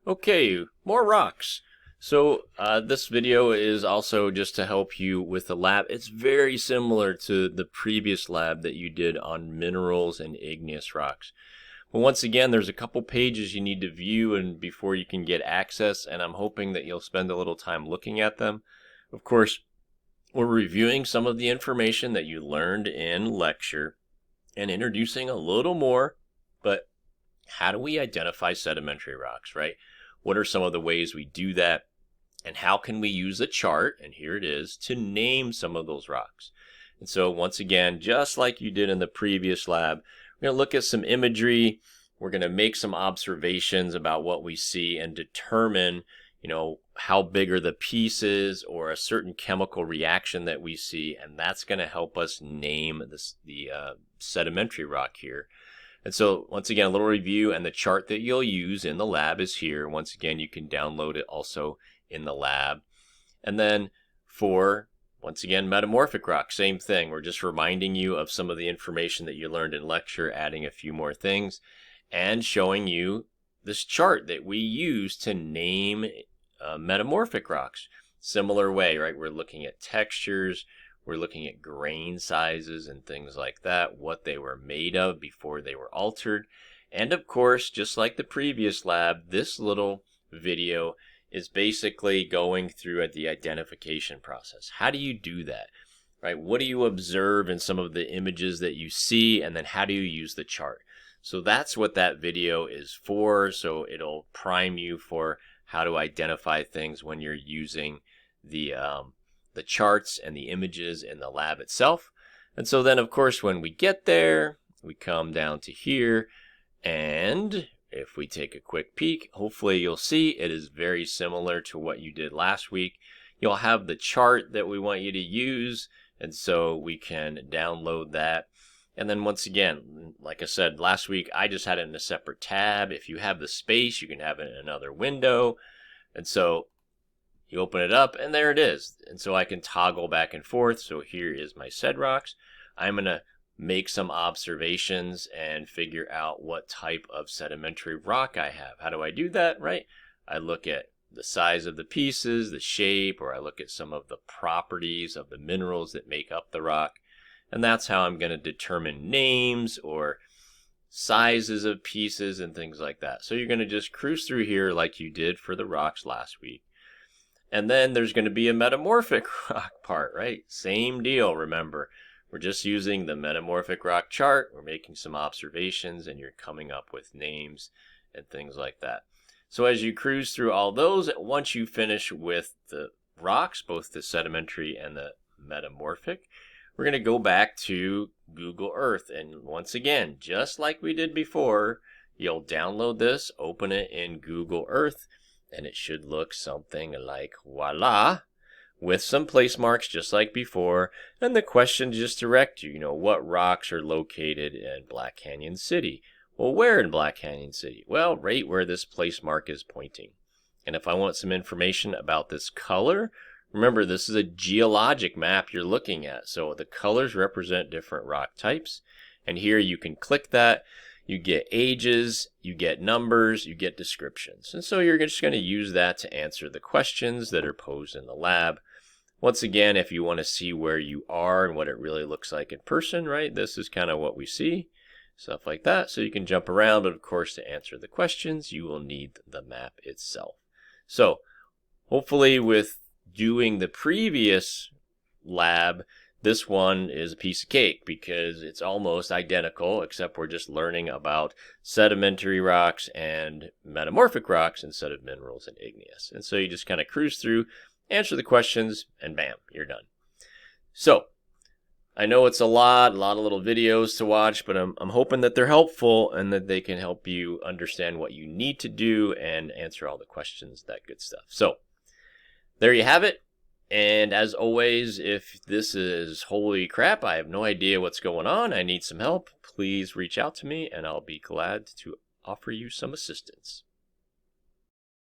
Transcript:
Okay, more rocks. So this video is also just to help you with the lab. It's very similar to the previous lab that you did on minerals and igneous rocks. But once again, there's a couple pages you need to view and before you can get access, and I'm hoping that you'll spend a little time looking at them. Of course, we're reviewing some of the information that you learned in lecture and introducing a little more, but how do we identify sedimentary rocks, right? What are some of the ways we do that? And how can we use a chart, and here it is, to name some of those rocks? And so once again, just like you did in the previous lab, we're going to look at some imagery. We're going to make some observations about what we see and determine, how big are the pieces or a certain chemical reaction that we see, and that's going to help us name the sedimentary rock here. And so once again, a little review, and the chart that you'll use in the lab is here. Once again, you can download it also in the lab. And then for, once again, metamorphic rock, same thing. We're just reminding you of some of the information that you learned in lecture, adding a few more things, and showing you this chart that we use to name metamorphic rocks. Similar way, right? We're looking at textures, we're looking at grain sizes and things like that, what they were made of before they were altered. And of course, just like the previous lab, this little video is basically going through at the identification process. How do you do that? Right? What do you observe in some of the images that you see, and then how do you use the chart? So that's what that video is for. So it'll prime you for how to identify things when you're using the charts and the images in the lab itself. And so then, of course, when we get there, we come down to here, and if we take a quick peek, hopefully you'll see it is very similar to what you did last week. You'll have the chart that we want you to use, and so we can download that. And then once again, like I said last week, I just had it in a separate tab. If you have the space, you can have it in another window. And so you open it up, and there it is. And so I can toggle back and forth. So here is my sed rocks. I'm going to make some observations and figure out what type of sedimentary rock I have. How do I do that, right? I look at the size of the pieces, the shape, or I look at some of the properties of the minerals that make up the rock. And that's how I'm going to determine names or sizes of pieces and things like that. So you're going to just cruise through here like you did for the rocks last week. And then there's going to be a metamorphic rock part, right? Same deal, remember. We're just using the metamorphic rock chart. We're making some observations, and you're coming up with names and things like that. So as you cruise through all those, once you finish with the rocks, both the sedimentary and the metamorphic, we're going to go back to Google Earth. And once again, just like we did before, you'll download this, open it in Google Earth, and it should look something like voila, with some place marks just like before, and the question just direct you, what rocks are located in Black Canyon City? Well, where in Black Canyon City? Well, right where this place mark is pointing. And if I want some information about this color, remember this is a geologic map you're looking at, so the colors represent different rock types, and here you can click that. You get ages, you get numbers, you get descriptions. And so you're just going to use that to answer the questions that are posed in the lab. Once again, if you want to see where you are and what it really looks like in person, right, this is kind of what we see, stuff like that. So you can jump around, but of course to answer the questions, you will need the map itself. So hopefully with doing the previous lab, this one is a piece of cake because it's almost identical, except we're just learning about sedimentary rocks and metamorphic rocks instead of minerals and igneous. And so you just kind of cruise through, answer the questions, and bam, you're done. So I know it's a lot of little videos to watch, but I'm hoping that they're helpful and that they can help you understand what you need to do and answer all the questions, that good stuff. So there you have it. And as always, if this is holy crap, I have no idea what's going on, I need some help, please reach out to me and I'll be glad to offer you some assistance.